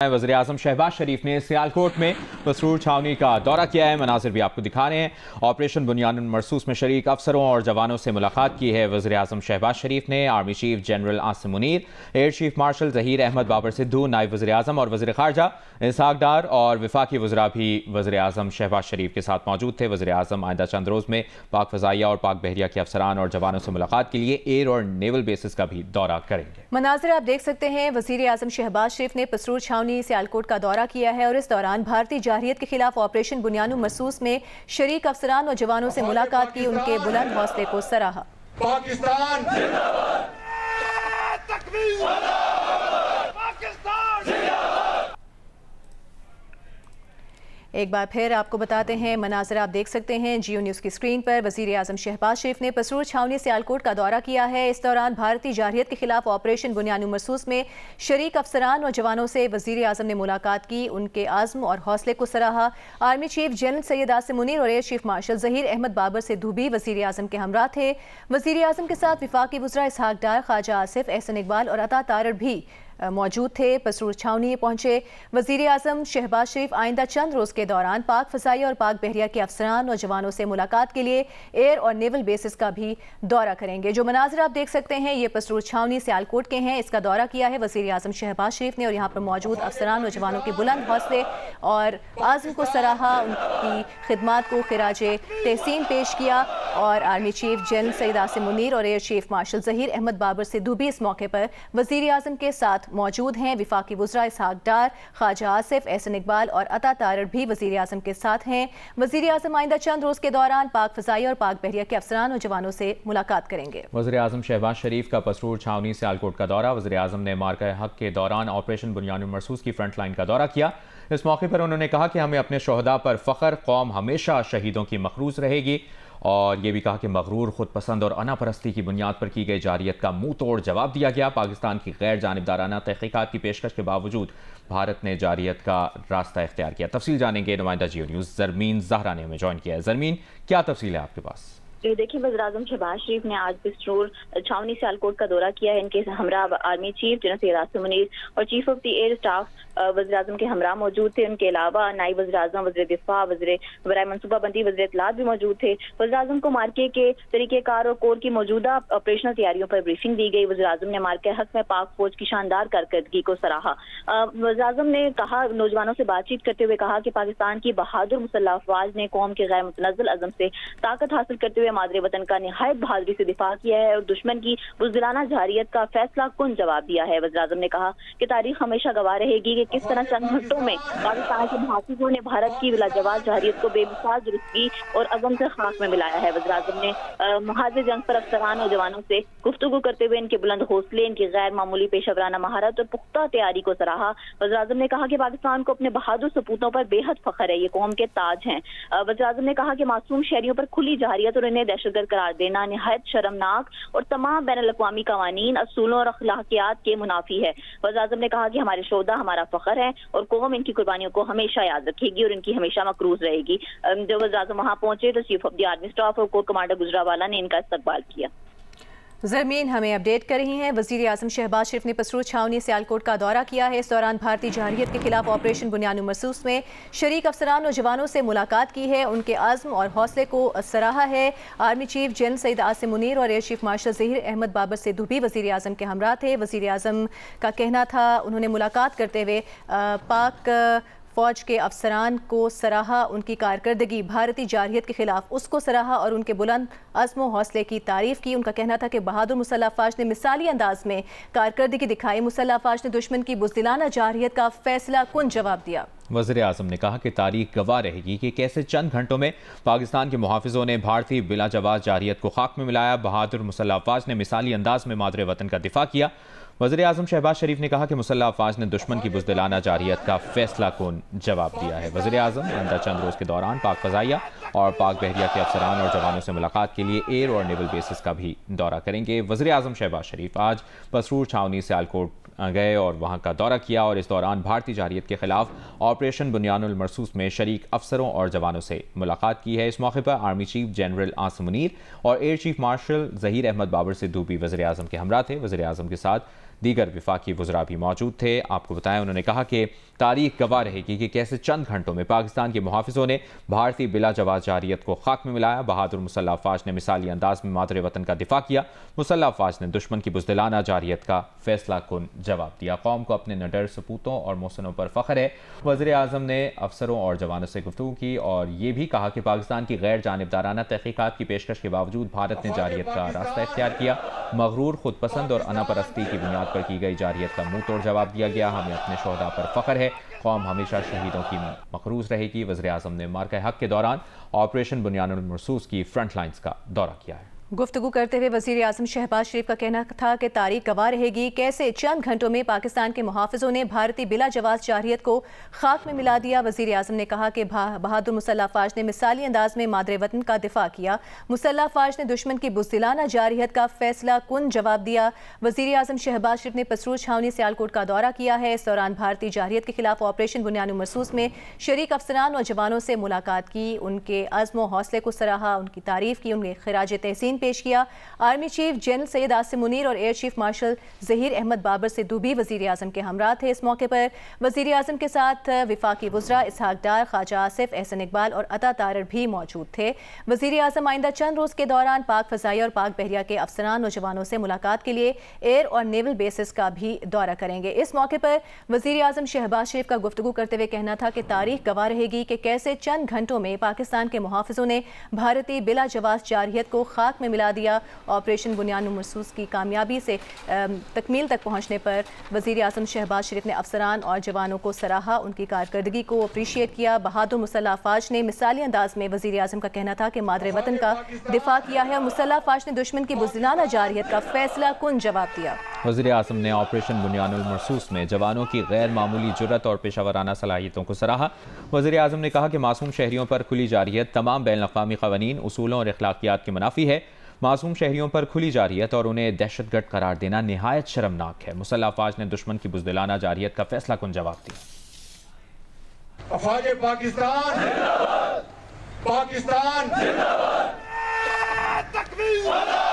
वज़ीर आज़म शहबाज शरीफ ने सियालकोट में पसरूर छावनी का दौरा किया है। मनाज़िर भी आपको दिखा रहे हैं। ऑपरेशन बुनियानुल मरसूस में शरीक अफसरों और जवानों से मुलाकात की है वज़ीर आज़म शहबाज शरीफ ने। Army chief general Asim Munir, air chief marshal Zaheer Ahmed Babar Sidhu, नायब वज़ीर आज़म और वज़ीर ख़ारजा इसहाक़ डार और वफाकी वज़रा भी वज़ीर आज़म शहबाज शरीफ के साथ मौजूद थे। वज़ीर आज़म आइंदा चंद रोज़ में पाक फ़ज़ाइया और पाक बहरिया के अफसरान और जवानों से मुलाकात के लिए एयर और नेवल बेसिस का भी दौरा करेंगे। मनाज़िर आप देख सकते हैं। वज़ीर आज़म शहबाज शरीफ ने पसरूर छावनी सियालकोट का दौरा किया है और इस दौरान भारतीय जारहियत के खिलाफ ऑपरेशन बुनियानुल मरसूस में शरीक अफसरान और जवानों से मुलाकात की। उनके बुलंद हौसले को सराहा। पाकिस्तान एक बार फिर आपको बताते हैं, मनाज़िर आप देख सकते हैं जियो न्यूज़ की स्क्रीन पर। वज़ीर आज़म शहबाज शरीफ ने पसरूर छावनी सियालकोट का दौरा किया है। इस दौरान भारतीय जारहियत के खिलाफ ऑपरेशन बुनियानुल मरसूस में शरीक अफसरान और जवानों से वज़ीर आज़म ने मुलाकात की। उनके आज़्म और हौसले को सराहा। Army chief general Syed Asim Munir और air chief marshal Zaheer Ahmed Babar Sidhu भी वज़ीर आज़म के हमरा थे। वज़ीर आज़म के साथ वफाकी वज़रा इसहाक़ डार, ख्वाजा आसिफ, एहसन इकबाल और अता तारड़ भी मौजूद थे। पसरूर छावनी पहुंचे वज़ीर आज़म शहबाज शरीफ आइंदा चंद रोज़ के दौरान पाक फ़ज़ाइया और पाक बहरिया के अफसरान और जवानों से मुलाकात के लिए एयर और नेवल बेसिस का भी दौरा करेंगे। जो मनाज़िर आप देख सकते हैं ये पसरूर छावनी सियालकोट के हैं। इसका दौरा किया है वज़ीर आज़म शहबाज शरीफ ने और यहाँ पर मौजूद अफसरान और जवानों के बुलंद हौसले और आज़म को सराहा। उनकी खिदमात को खिराज तहसीन पेश किया और army chief general Syed Asim Munir और air chief marshal Zaheer Ahmed Babar Sidhu भी इस मौके पर वज़ीर आज़म के साथ मौजूद हैं। वफाकी वज़रा इसहाक़ डार, ख्वाजा आसिफ, एहसन इकबाल और अता तारड़ भी वज़ीर आज़म के साथ हैं। वज़ीर आज़म आइंदा चंद रोज़ के दौरान पाक फ़ज़ाइया और पाक बहरिया के अफसरान और जवानों से मुलाकात करेंगे। वज़ीर आज़म शहबाज शरीफ का पसरूर छावनी सियालकोट का दौरा। वज़ीर आज़म ने मार्का हक के दौरान ऑपरेशन बुनियानुल मरसूस की फ्रंट लाइन का दौरा किया। इस मौके पर उन्होंने कहा कि हमें अपने शोहदा पर फ़ख्र, कौम हमेशा शहीदों की मखरूज रहेगी और ये भी कहा कि मगरूर, खुद पसंद और अना परस्ती की बुनियाद पर की गई जारियत का मुंह तोड़ जवाब दिया गया। पाकिस्तान की गैर जानिबदाराना तहकीकात की पेशकश के बावजूद भारत ने जारियत का रास्ता इख्तियार किया। तफसील जानेंगे, नुमाइंदा जियो न्यूज़ ज़रमीन ज़हरा ने हमें ज्वाइन किया है। ज़रमीन, क्या तफसील है आपके पास? देखिए, वज़ीर आज़म शहबाज शरीफ ने आज पसरूर छावनी सियालकोट का दौरा किया है। इनके हमरा army chief general Syed Asim Munir और chief of the air staff वज़ीर आज़म के हमरा मौजूद थे। उनके अलावा नायब वज़ीर आज़म, वज़ीर दिफा, वज़ीर बराए मनसूबाबंदी, वज़ीर इत्तलात भी मौजूद थे। वज़ीर आज़म को मार्के के तरीक़ेकार और कोर की मौजूदा ऑपरेशनल तैयारियों पर ब्रीफिंग दी गई। वज़ीर आज़म ने मार्के हक में पाक फौज की शानदार कारकर्दगी को सराहा। वज़ीर आज़म ने कहा, नौजवानों से बातचीत करते हुए कहा कि पाकिस्तान की बहादुर मुसल्लह अफवाज ने कौम के गैर मुतनज़्ज़ल अज़म से ताकत हासिल करते हुए मादरे वतन का निहायत बहादुरी से दिफा किया है और दुश्मन की बुज़दिलाना जारियत का फैसला कुन जवाब दिया है। वज़ीर आज़म ने कहा कि तारीख हमेशा गवाह रहेगी कि किस तरह चंद घंटों में पाकिस्तान के मुहाफिजों ने भारत की लाजवाब जारियत को बेमिसाल दुरुस्ती और अज़म से खाक में मिलाया है। वज़ीर आज़म ने महाज जंग पर अफसरान और जवानों से गुफ्तगू करते हुए इनके बुलंद हौसले, इनकी गैर मामूली पेशवराना महारत और पुख्ता तैयारी को सराहा। वज़ीर आज़म ने कहा कि पाकिस्तान को अपने बहादुर सपूतों पर बेहद फख्र है, ये कौम के ताज हैं। वज़ीर आज़म ने कहा कि मासूम शहरियों पर खुली जारियत और इन्हें दहशतगर्द करार देना निहायत शर्मनाक और तमाम बैनुल अक़वामी क़वानीन, असूलों और अखलाकियात के मुनाफी है। वज़ीर आज़म ने कहा कि हमारे शोहदा हमारा फ़ख्र है और कौम इनकी कुर्बानियों को हमेशा याद रखेगी और इनकी हमेशा मकरूज रहेगी। जब वज़ीर आज़म वहाँ पहुंचे तो chief of the army staff और कोर कमांडर गुजरावाला ने इनका इस्तकबाल किया। ज़रमीन हमें अपडेट कर रही हैं। वज़ीर आज़म शहबाज शरीफ ने पसरूर छावनी सियालकोट का दौरा किया है। इस दौरान भारतीय जारहियत के खिलाफ ऑपरेशन बुनियानुल मरसूस में शरीक अफसरान और जवानों से मुलाकात की है। उनके आज़्म और हौसले को सराहा है। Army chief general Syed Asim Munir और air chief marshal Zaheer Ahmed Babar Sidhu भी वज़ीर आज़म के हमरा थे। वज़ीर आज़म का कहना था, उन्होंने मुलाकात करते हुए पाक फ़ौज के अफसरान को सराहा, उनकी कारकर्दगी भारतीय जारहियत के खिलाफ उसको सराहा और उनके बुलंद अज़्म हौसले की तारीफ़ की। उनका कहना था कि बहादुर मुसल्लह अफ़वाज ने मिसाली अंदाज में कारकर्दगी दिखाई। मुसल्लह अफ़वाज ने दुश्मन की बुज़दिलाना जारहियत का फैसला कुन जवाब दिया। वज़ीर आज़म ने कहा कि तारीख गवाह रहेगी कि कैसे चंद घंटों में पाकिस्तान के मुहाफिजों ने भारतीय बिलाजवाब जारहियत को खाक में मिलाया। बहादुर मुसल्लह अफ़वाज ने मिसाली अंदाज में मादरे वतन का दिफा किया। वज़ीर आज़म शहबाज शरीफ ने कहा कि मुसल्लह अफ़वाज ने दुश्मन की बुज़दिलाना जारियत का फैसला कुन जवाब दिया है। वज़ीर आज़म आइंदा चंद रोज़ के दौरान पाक फ़ज़ाइया और पाक बहरिया के अफसरान और जवानों से मुलाकात के लिए एयर और नेवल बेसिस का भी दौरा करेंगे। वज़ीर आज़म शहबाज शरीफ आज पसरूर छावनी सियालकोट गए और वहाँ का दौरा किया और इस दौरान भारतीय जारहियत के खिलाफ ऑपरेशन बुनियानुल मरसूस में शरीक अफसरों और जवानों से मुलाकात की है। इस मौके पर army chief general Asim Munir और air chief marshal Zaheer Ahmed Babar Sidhu भी वज़ीर आज़म के हमरा थे। वज़ीर आज़म के साथ दीगर वफाकी वज़रा भी मौजूद थे। आपको बताएं, उन्होंने कहा कि तारीख गवाह रहेगी कि कैसे चंद घंटों में पाकिस्तान के मुहाफिजों ने भारतीय बिला जवाज़ जारहियत को खाक में मिलाया। बहादुर मुसल्लह अफ़वाज ने मिसाली अंदाज में मादरे वतन का दिफा किया। मुसल्लह अफ़वाज ने दुश्मन की बुज़दिलाना जारहियत का फैसला कुन जवाब दिया। कौम को अपने निडर सपूतों और मोहसिनों पर फ़ख्र है। वज़ीर आज़म ने अफसरों और जवानों से गुफ्तगू की और ये भी कहा कि पाकिस्तान की गैर जानिबदाराना तहकीकात की पेशकश के बावजूद भारत ने जारहियत का रास्ता इख्तियार किया। मगरूर, खुद पसंद और अनापरस्ती की बुनियाद पर की गई जारहियत का मुंह तोड़ जवाब दिया गया। हमें अपने शोहदा पर फ़ख्र है। कौम हमेशा शहीदों की मखरूज रहेगी। वज़ीर आज़म ने मार्का हक के दौरान ऑपरेशन बुनियानुल मरसूस की फ्रंट लाइन्स का दौरा किया है। गुफ्तगू करते हुए वज़ीर आज़म शहबाज शरीफ का कहना था कि तारीख गवाह रहेगी कैसे चंद घंटों में पाकिस्तान के मुहाफिजों ने भारतीय बिला जवाज़ जारहियत को खाक में मिला दिया। वज़ीर आज़म ने कहा कि बहादुर मुसल्लह अफ़वाज ने मिसाली अंदाज में मादरे वतन का दिफा किया। मुसल्लह अफ़वाज ने दुश्मन की बुज़दिलाना जारहियत का फैसला कुन जवाब दिया। वज़ीर आज़म शहबाज शरीफ ने पसरूर छावनी सियालकोट का दौरा किया है। इस दौरान भारतीय जारहियत के खिलाफ ऑपरेशन बुनियानुल मरसूस में शरीक अफसरान और जवानों से मुलाकात की। उनके अज़्म व हौसले को सराहा, उनकी तारीफ़ की, उनके खिराज तहसीन पेश किया। Army chief general Syed Asim Munir और air chief marshal Zaheer Ahmed Babar Sidhu भी वज़ीर आज़म के हमरा थे। इस मौके पर वज़ीर आज़म के साथ वफाकी वज़रा इसहाक डार, ख्वाजा आसिफ, एहसन इकबाल और अता तारर भी मौजूद थे। वज़ीर आज़म आइंदा चंद रोज़ के दौरान पाक फ़ज़ाइया और पाक बहरिया के अफसरान और जवानों से मुलाकात के लिए एयर और नेवल बेसिस का भी दौरा करेंगे। इस मौके पर वज़ीर आज़म शहबाज शरीफ का गुफ्तगू करते हुए कहना था कि तारीख गवाह रहेगी कि कैसे चंद घंटों में पाकिस्तान के मुहाफिजों ने भारतीय बिला जवाज़ जारहियत को खाक में मिला दिया। ऑपरेशन बुनियानुल मरसूस की कामयाबी से तकमील तक पहुंचने पर वज़ीर आज़म शहबाज शरीफ ने अफसरान और जवानों को सराहा, उनकी कारकर्दगी को अप्रीशिएट किया। बहादुर मुसल्लह अफ़वाज ने मिसाली अंदाज में वज़ीर आज़म का कहना था कि मादरे वतन का दिफा किया है और मुसल्लह अफ़वाज ने दुश्मन की बुज़दिलाना जारहियत का फैसला कुन जवाब दिया। वज़ीर आज़म ने ऑपरेशन बुनियानुल मरसूस में जवानों की गैर मामूली जुर्रत और पेशावराना सलाहियतों को सराहा। वज़ीर आज़म ने कहा कि मासूम शहरियों पर खुली जारहियत तमाम बैनुल-अक़वामी क़वानीन, उसूलों और अखलाकियात के मुनाफी है। मासूम शहरियों पर खुली जारहियत और उन्हें दहशतगर्द करार देना निहायत शर्मनाक है। मुसल्लह अफ़वाज ने दुश्मन की बुज़दिलाना जारहियत का फैसला कुन जवाब दिया। अफ़वाज पाकिस्तान, पाकिस्तान, तकबीर।